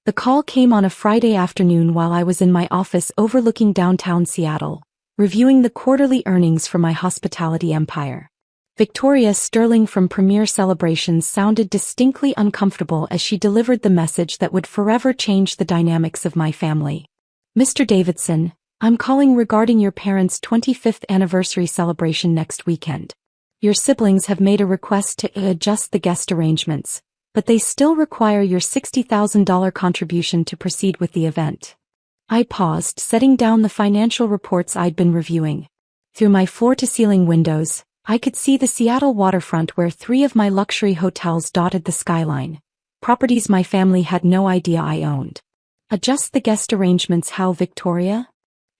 The call came on a Friday afternoon while I was in my office overlooking downtown Seattle, reviewing the quarterly earnings for my hospitality empire. Victoria Sterling from Premier Celebrations sounded distinctly uncomfortable as she delivered the message that would forever change the dynamics of my family. Mr. Davidson, I'm calling regarding your parents' 25th anniversary celebration next weekend. Your siblings have made a request to adjust the guest arrangements, but they still require your $60,000 contribution to proceed with the event. I paused, setting down the financial reports I'd been reviewing. Through my floor-to-ceiling windows, I could see the Seattle waterfront where 3 of my luxury hotels dotted the skyline, properties my family had no idea I owned. Adjust the guest arrangements how, Victoria?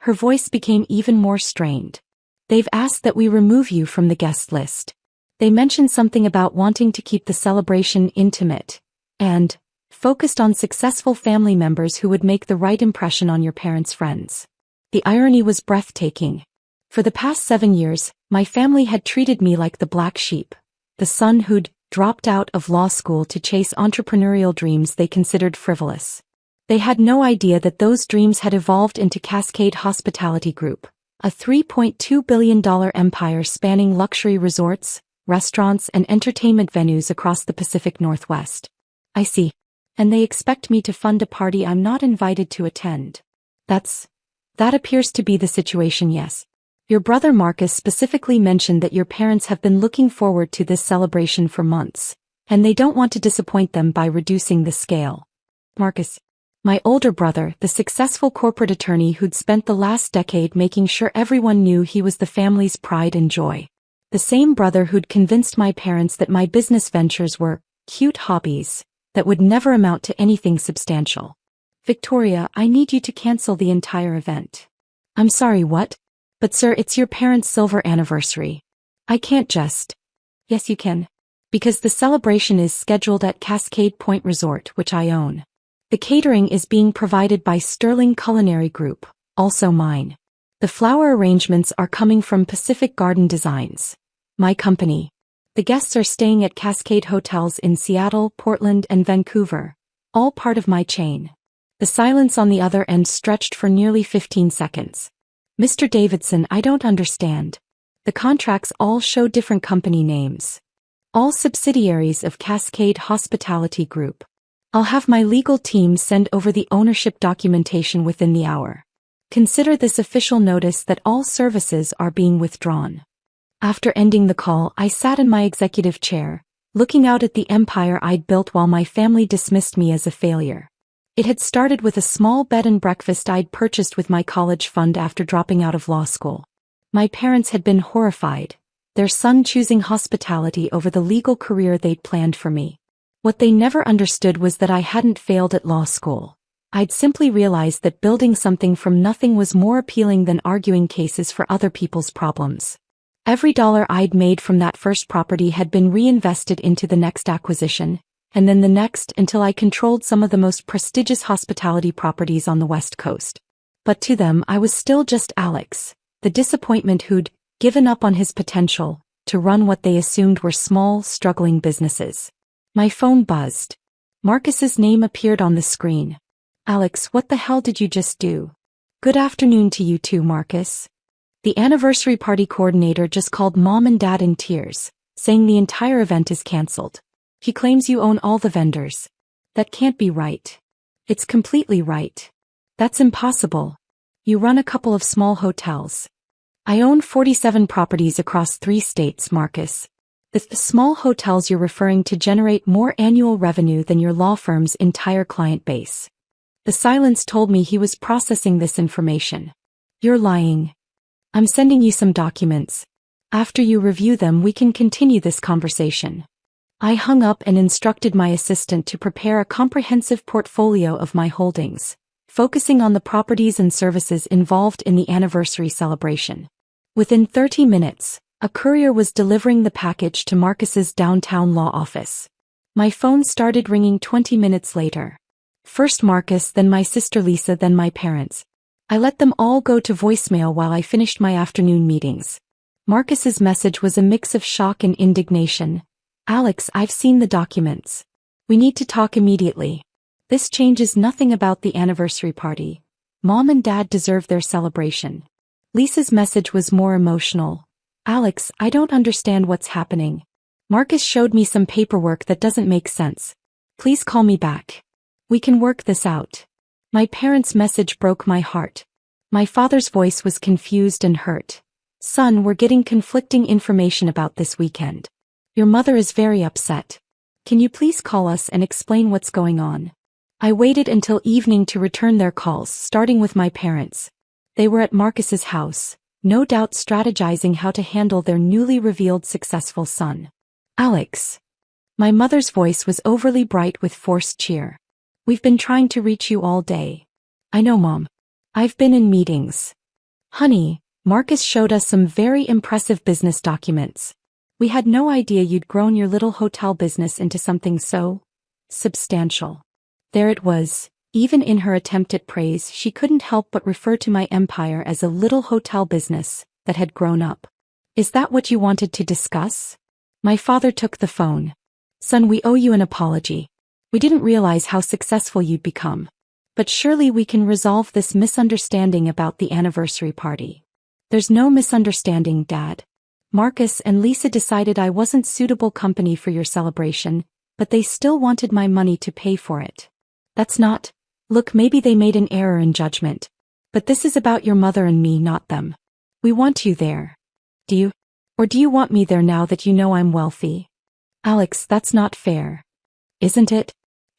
Her voice became even more strained. They've asked that we remove you from the guest list. They mentioned something about wanting to keep the celebration intimate and focused on successful family members who would make the right impression on your parents' friends. The irony was breathtaking. For the past 7 years, my family had treated me like the black sheep, the son who'd dropped out of law school to chase entrepreneurial dreams they considered frivolous. They had no idea that those dreams had evolved into Cascade Hospitality Group, a $3.2 billion empire spanning luxury resorts, restaurants, and entertainment venues across the Pacific Northwest. I see. And they expect me to fund a party I'm not invited to attend. That appears to be the situation, yes. Your brother Marcus specifically mentioned that your parents have been looking forward to this celebration for months, and they don't want to disappoint them by reducing the scale. Marcus. My older brother, the successful corporate attorney who'd spent the last decade making sure everyone knew he was the family's pride and joy. The same brother who'd convinced my parents that my business ventures were cute hobbies that would never amount to anything substantial. Victoria, I need you to cancel the entire event. I'm sorry, what? But sir, it's your parents' silver anniversary. I can't just. Yes, you can. Because the celebration is scheduled at Cascade Point Resort, which I own. The catering is being provided by Sterling Culinary Group, also mine. The flower arrangements are coming from Pacific Garden Designs, my company. The guests are staying at Cascade Hotels in Seattle, Portland, and Vancouver, all part of my chain. The silence on the other end stretched for nearly 15 seconds. Mr. Davidson, I don't understand. The contracts all show different company names. All subsidiaries of Cascade Hospitality Group. I'll have my legal team send over the ownership documentation within the hour. Consider this official notice that all services are being withdrawn. After ending the call, I sat in my executive chair, looking out at the empire I'd built while my family dismissed me as a failure. It had started with a small bed and breakfast I'd purchased with my college fund after dropping out of law school. My parents had been horrified, their son choosing hospitality over the legal career they'd planned for me. What they never understood was that I hadn't failed at law school. I'd simply realized that building something from nothing was more appealing than arguing cases for other people's problems. Every dollar I'd made from that first property had been reinvested into the next acquisition, and then the next until I controlled some of the most prestigious hospitality properties on the West Coast. But to them I was still just Alex, the disappointment who'd given up on his potential to run what they assumed were small, struggling businesses. My phone buzzed. Marcus's name appeared on the screen. Alex, what the hell did you just do? Good afternoon to you too, Marcus. The anniversary party coordinator just called Mom and Dad in tears, saying the entire event is cancelled. He claims you own all the vendors. That can't be right. It's completely right. That's impossible. You run a couple of small hotels. I own 47 properties across 3 states, Marcus. The small hotels you're referring to generate more annual revenue than your law firm's entire client base. The silence told me he was processing this information. You're lying. I'm sending you some documents. After you review them, we can continue this conversation. I hung up and instructed my assistant to prepare a comprehensive portfolio of my holdings, focusing on the properties and services involved in the anniversary celebration. Within 30 minutes, a courier was delivering the package to Marcus's downtown law office. My phone started ringing 20 minutes later. First Marcus, then my sister Lisa, then my parents. I let them all go to voicemail while I finished my afternoon meetings. Marcus's message was a mix of shock and indignation. Alex, I've seen the documents. We need to talk immediately. This changes nothing about the anniversary party. Mom and Dad deserve their celebration. Lisa's message was more emotional. Alex, I don't understand what's happening. Marcus showed me some paperwork that doesn't make sense. Please call me back. We can work this out. My parents' message broke my heart. My father's voice was confused and hurt. Son, we're getting conflicting information about this weekend. Your mother is very upset. Can you please call us and explain what's going on? I waited until evening to return their calls, starting with my parents. They were at Marcus's house, no doubt strategizing how to handle their newly revealed successful son. Alex. My mother's voice was overly bright with forced cheer. We've been trying to reach you all day. I know, Mom. I've been in meetings. Honey, Marcus showed us some very impressive business documents. We had no idea you'd grown your little hotel business into something so substantial. There it was. Even in her attempt at praise, she couldn't help but refer to my empire as a little hotel business that had grown up. Is that what you wanted to discuss? My father took the phone. Son, we owe you an apology. We didn't realize how successful you'd become. But surely we can resolve this misunderstanding about the anniversary party. There's no misunderstanding, Dad. Marcus and Lisa decided I wasn't suitable company for your celebration, but they still wanted my money to pay for it. That's not. Look, maybe they made an error in judgment. But this is about your mother and me, not them. We want you there. Do you? Or do you want me there now that you know I'm wealthy? Alex, that's not fair. Isn't it?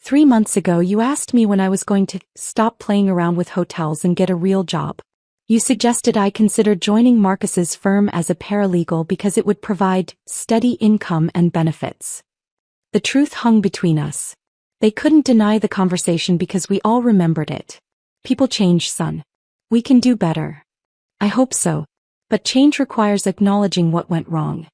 3 months ago you asked me when I was going to stop playing around with hotels and get a real job. You suggested I consider joining Marcus's firm as a paralegal because it would provide steady income and benefits. The truth hung between us. They couldn't deny the conversation because we all remembered it. People change, son. We can do better. I hope so. But change requires acknowledging what went wrong.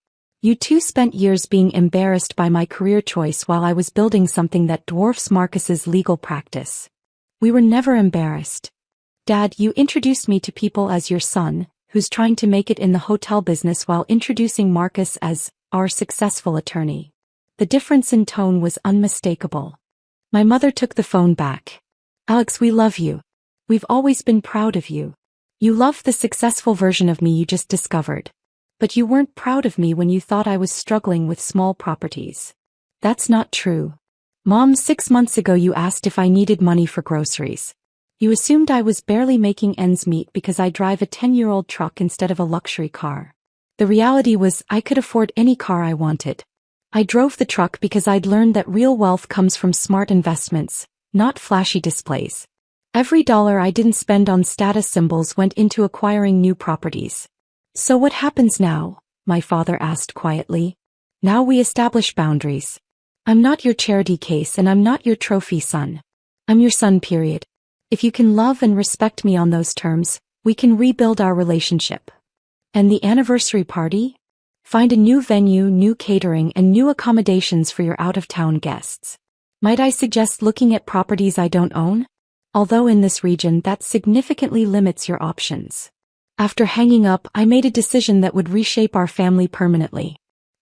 You two spent years being embarrassed by my career choice while I was building something that dwarfs Marcus's legal practice. We were never embarrassed. Dad, you introduced me to people as your son, who's trying to make it in the hotel business while introducing Marcus as our successful attorney. The difference in tone was unmistakable. My mother took the phone back. Alex, we love you. We've always been proud of you. You love the successful version of me you just discovered. But you weren't proud of me when you thought I was struggling with small properties. That's not true. Mom, 6 months ago you asked if I needed money for groceries. You assumed I was barely making ends meet because I drive a 10-year-old truck instead of a luxury car. The reality was I could afford any car I wanted. I drove the truck because I'd learned that real wealth comes from smart investments, not flashy displays. Every dollar I didn't spend on status symbols went into acquiring new properties. So what happens now? My father asked quietly. Now we establish boundaries. I'm not your charity case and I'm not your trophy son. I'm your son, period. If you can love and respect me on those terms, we can rebuild our relationship. And the anniversary party? Find a new venue, new catering, and new accommodations for your out-of-town guests. Might I suggest looking at properties I don't own? Although in this region that significantly limits your options. After hanging up, I made a decision that would reshape our family permanently.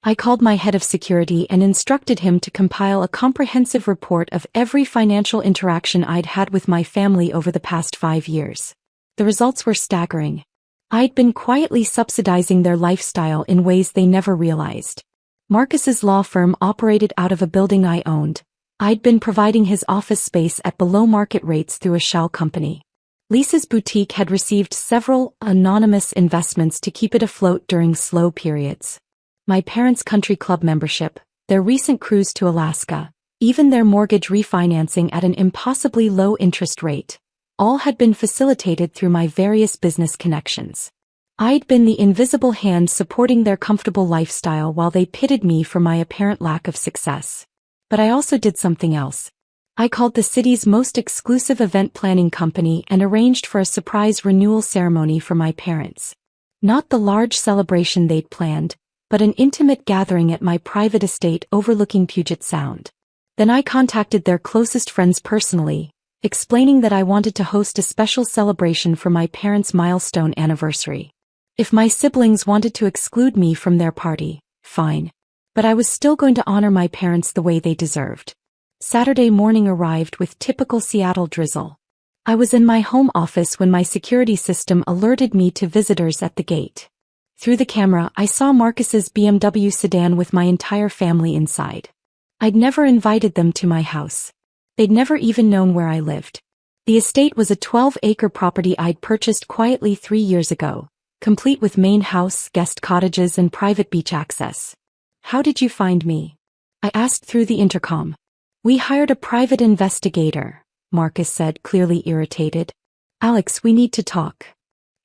I called my head of security and instructed him to compile a comprehensive report of every financial interaction I'd had with my family over the past 5 years. The results were staggering. I'd been quietly subsidizing their lifestyle in ways they never realized. Marcus's law firm operated out of a building I owned. I'd been providing his office space at below-market rates through a shell company. Lisa's boutique had received several anonymous investments to keep it afloat during slow periods. My parents' country club membership, their recent cruise to Alaska, even their mortgage refinancing at an impossibly low interest rate, all had been facilitated through my various business connections. I'd been the invisible hand supporting their comfortable lifestyle while they pitted me for my apparent lack of success. But I also did something else. I called the city's most exclusive event planning company and arranged for a surprise renewal ceremony for my parents. Not the large celebration they'd planned, but an intimate gathering at my private estate overlooking Puget Sound. Then I contacted their closest friends personally, explaining that I wanted to host a special celebration for my parents' milestone anniversary. If my siblings wanted to exclude me from their party, fine. But I was still going to honor my parents the way they deserved. Saturday morning arrived with typical Seattle drizzle. I was in my home office when my security system alerted me to visitors at the gate. Through the camera, I saw Marcus's BMW sedan with my entire family inside. I'd never invited them to my house. They'd never even known where I lived. The estate was a 12-acre property I'd purchased quietly 3 years ago, complete with main house, guest cottages, and private beach access. "How did you find me?" I asked through the intercom. "We hired a private investigator," Marcus said, clearly irritated. "Alex, we need to talk."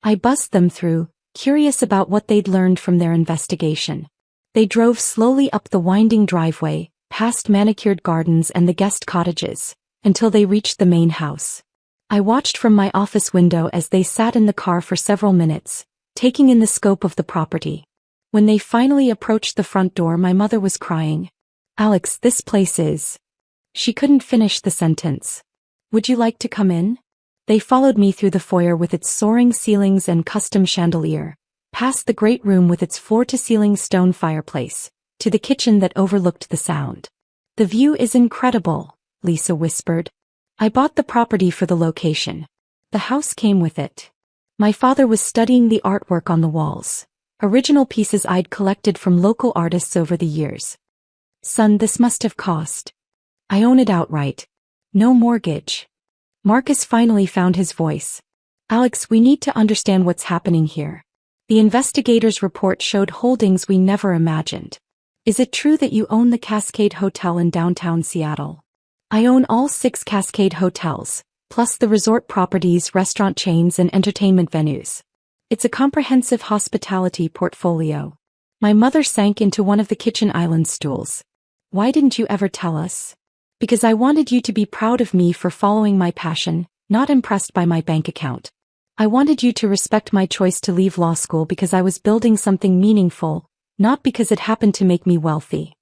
I buzzed them through, curious about what they'd learned from their investigation. They drove slowly up the winding driveway, past manicured gardens and the guest cottages, until they reached the main house. I watched from my office window as they sat in the car for several minutes, taking in the scope of the property. When they finally approached the front door, my mother was crying. "Alex, this place is..." She couldn't finish the sentence. "Would you like to come in?" They followed me through the foyer with its soaring ceilings and custom chandelier, past the great room with its floor-to-ceiling stone fireplace, to the kitchen that overlooked the sound. "The view is incredible," Lisa whispered. "I bought the property for the location. The house came with it." My father was studying the artwork on the walls, original pieces I'd collected from local artists over the years. "Son, this must have cost..." "I own it outright. No mortgage." Marcus finally found his voice. "Alex, we need to understand what's happening here. The investigator's report showed holdings we never imagined. Is it true that you own the Cascade Hotel in downtown Seattle?" "I own all 6 Cascade hotels, plus the resort properties, restaurant chains, and entertainment venues. It's a comprehensive hospitality portfolio." My mother sank into one of the kitchen island stools. "Why didn't you ever tell us?" "Because I wanted you to be proud of me for following my passion, not impressed by my bank account. I wanted you to respect my choice to leave law school because I was building something meaningful, not because it happened to make me wealthy."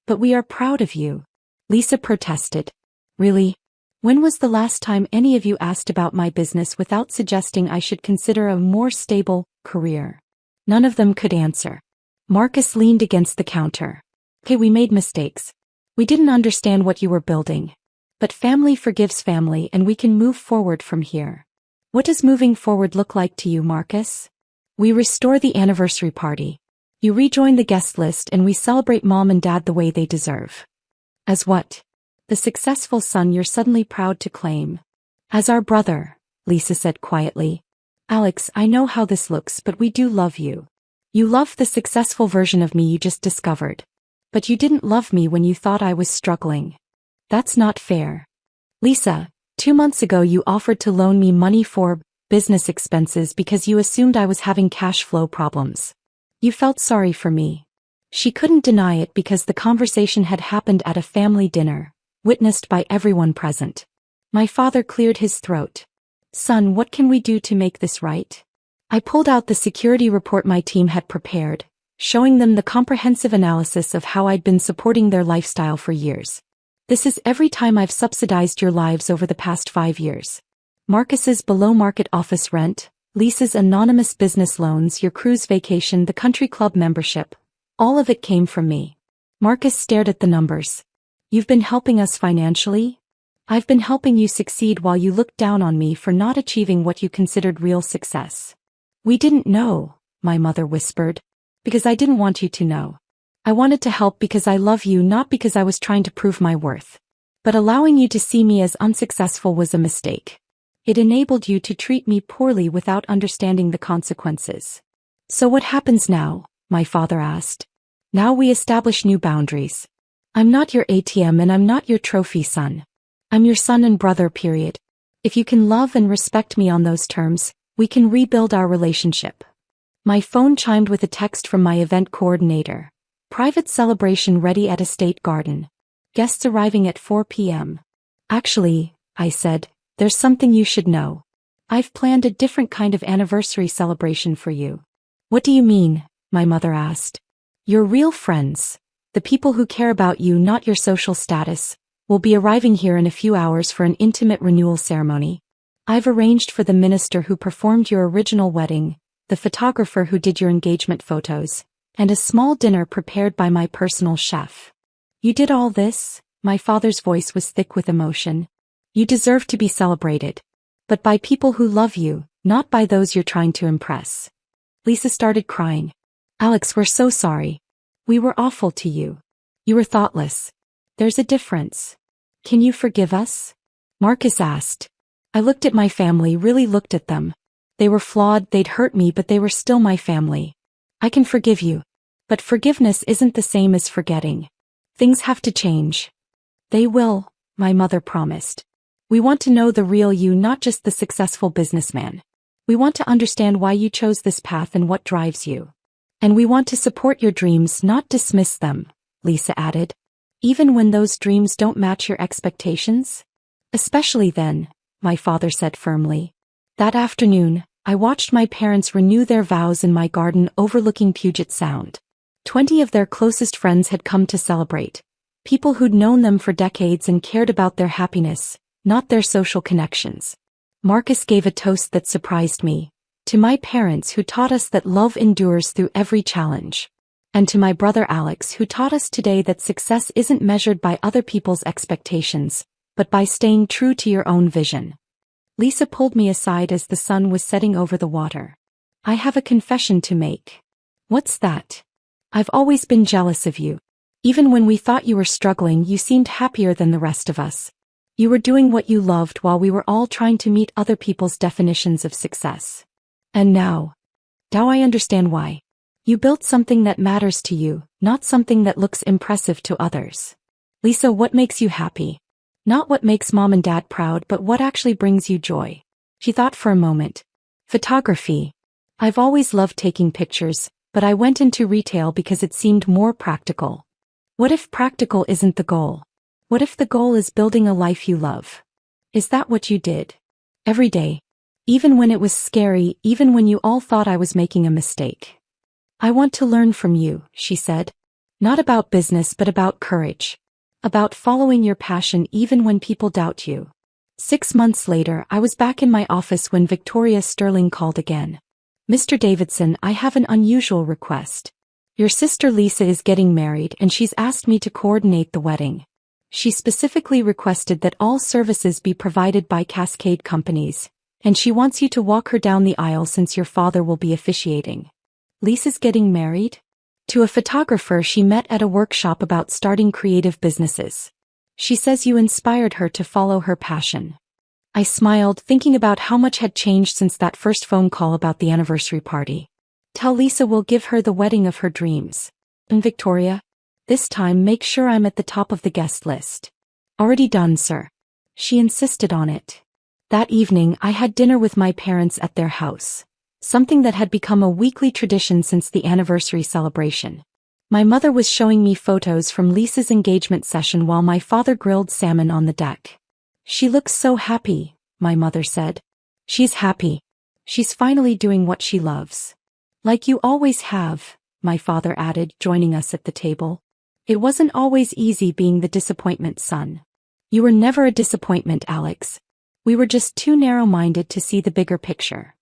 "But we are proud of you," Lisa protested. "Really? When was the last time any of you asked about my business without suggesting I should consider a more stable career?" None of them could answer. Marcus leaned against the counter. "Okay, we made mistakes. We didn't understand what you were building. But family forgives family, and we can move forward from here." "What does moving forward look like to you, Marcus?" "We restore the anniversary party. You rejoin the guest list, and we celebrate Mom and Dad the way they deserve." "As what?" "The successful son you're suddenly proud to claim." "As our brother," Lisa said quietly. "Alex, I know how this looks, but we do love you. You love the successful version of me you just discovered. But you didn't love me when you thought I was struggling. That's not fair. Lisa, 2 months ago you offered to loan me money for business expenses because you assumed I was having cash flow problems. You felt sorry for me." She couldn't deny it because the conversation had happened at a family dinner, witnessed by everyone present. My father cleared his throat. "Son, what can we do to make this right?" I pulled out the security report my team had prepared, showing them the comprehensive analysis of how I'd been supporting their lifestyle for years. "This is every time I've subsidized your lives over the past 5 years. Marcus's below-market office rent, Lisa's anonymous business loans, your cruise vacation, the country club membership. All of it came from me." Marcus stared at the numbers. "You've been helping us financially? I've been helping you succeed while you looked down on me for not achieving what you considered real success." "We didn't know," my mother whispered. "Because I didn't want you to know. I wanted to help because I love you, not because I was trying to prove my worth. But allowing you to see me as unsuccessful was a mistake. It enabled you to treat me poorly without understanding the consequences." "So what happens now?" my father asked. "Now we establish new boundaries. I'm not your ATM and I'm not your trophy son. I'm your son and brother, period. If you can love and respect me on those terms, we can rebuild our relationship." My phone chimed with a text from my event coordinator. "Private celebration ready at Estate Garden. Guests arriving at 4 p.m. "Actually," I said, "there's something you should know. I've planned a different kind of anniversary celebration for you." "What do you mean?" my mother asked. "Your real friends, the people who care about you, not your social status, will be arriving here in a few hours for an intimate renewal ceremony. I've arranged for the minister who performed your original wedding, the photographer who did your engagement photos, and a small dinner prepared by my personal chef." "You did all this?" My father's voice was thick with emotion. You deserve to be celebrated. But by people who love you, not by those you're trying to impress. Lisa started crying. Alex, we're so sorry. We were awful to you. You were thoughtless. There's a difference. Can you forgive us? Marcus asked. I looked at my family, really looked at them. They were flawed, they'd hurt me, but they were still my family. I can forgive you. But forgiveness isn't the same as forgetting. Things have to change. They will, my mother promised. We want to know the real you, not just the successful businessman. We want to understand why you chose this path and what drives you. And we want to support your dreams, not dismiss them, Lisa added. Even when those dreams don't match your expectations? Especially then, my father said firmly. That afternoon, I watched my parents renew their vows in my garden overlooking Puget Sound. 20 of their closest friends had come to celebrate. People who'd known them for decades and cared about their happiness, not their social connections. Marcus gave a toast that surprised me. To my parents who taught us that love endures through every challenge. And to my brother Alex who taught us today that success isn't measured by other people's expectations, but by staying true to your own vision. Lisa pulled me aside as the sun was setting over the water. I have a confession to make. What's that? I've always been jealous of you. Even when we thought you were struggling, you seemed happier than the rest of us. You were doing what you loved while we were all trying to meet other people's definitions of success. And now I understand why. You built something that matters to you, not something that looks impressive to others. Lisa, what makes you happy? Not what makes mom and dad proud, but what actually brings you joy. She thought for a moment. Photography. I've always loved taking pictures, but I went into retail because it seemed more practical. What if practical isn't the goal? What if the goal is building a life you love? Is that what you did? Every day. Even when it was scary, even when you all thought I was making a mistake. I want to learn from you, she said. Not about business, but about courage. About following your passion even when people doubt you. 6 months later, I was back in my office when Victoria Sterling called again. Mr. Davidson, I have an unusual request. Your sister Lisa is getting married and she's asked me to coordinate the wedding. She specifically requested that all services be provided by Cascade Companies, and she wants you to walk her down the aisle since your father will be officiating. Lisa's getting married? To a photographer she met at a workshop about starting creative businesses. She says you inspired her to follow her passion. I smiled, thinking about how much had changed since that first phone call about the anniversary party. Tell Lisa we'll give her the wedding of her dreams. And Victoria? This time make sure I'm at the top of the guest list. Already done, sir. She insisted on it. That evening I had dinner with my parents at their house. Something that had become a weekly tradition since the anniversary celebration. My mother was showing me photos from Lisa's engagement session while my father grilled salmon on the deck. She looks so happy, my mother said. She's happy. She's finally doing what she loves. Like you always have, my father added, joining us at the table. It wasn't always easy being the disappointment son. You were never a disappointment, Alex. We were just too narrow-minded to see the bigger picture.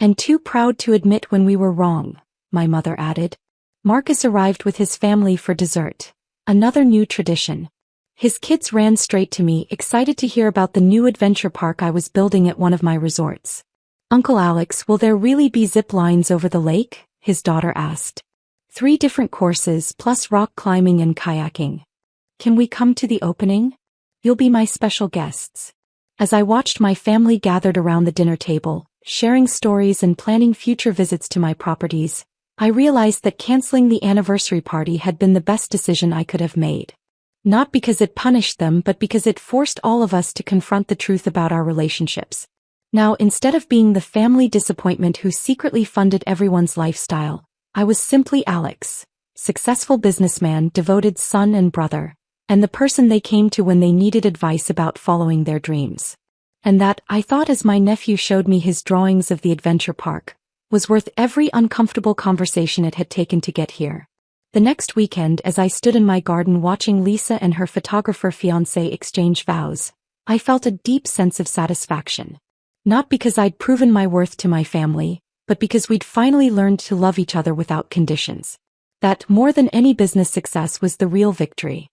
And too proud to admit when we were wrong, my mother added. Marcus arrived with his family for dessert. Another new tradition. His kids ran straight to me, excited to hear about the new adventure park I was building at one of my resorts. Uncle Alex, will there really be zip lines over the lake? His daughter asked. 3 different courses plus rock climbing and kayaking. Can we come to the opening? You'll be my special guests. As I watched my family gathered around the dinner table, sharing stories and planning future visits to my properties, I realized that canceling the anniversary party had been the best decision I could have made. Not because it punished them, but because it forced all of us to confront the truth about our relationships. Now, instead of being the family disappointment who secretly funded everyone's lifestyle, I was simply Alex, successful businessman, devoted son and brother, and the person they came to when they needed advice about following their dreams. And that, I thought as my nephew showed me his drawings of the adventure park, was worth every uncomfortable conversation it had taken to get here. The next weekend, as I stood in my garden watching Lisa and her photographer fiancé exchange vows, I felt a deep sense of satisfaction. Not because I'd proven my worth to my family, but because we'd finally learned to love each other without conditions. That, more than any business success, was the real victory.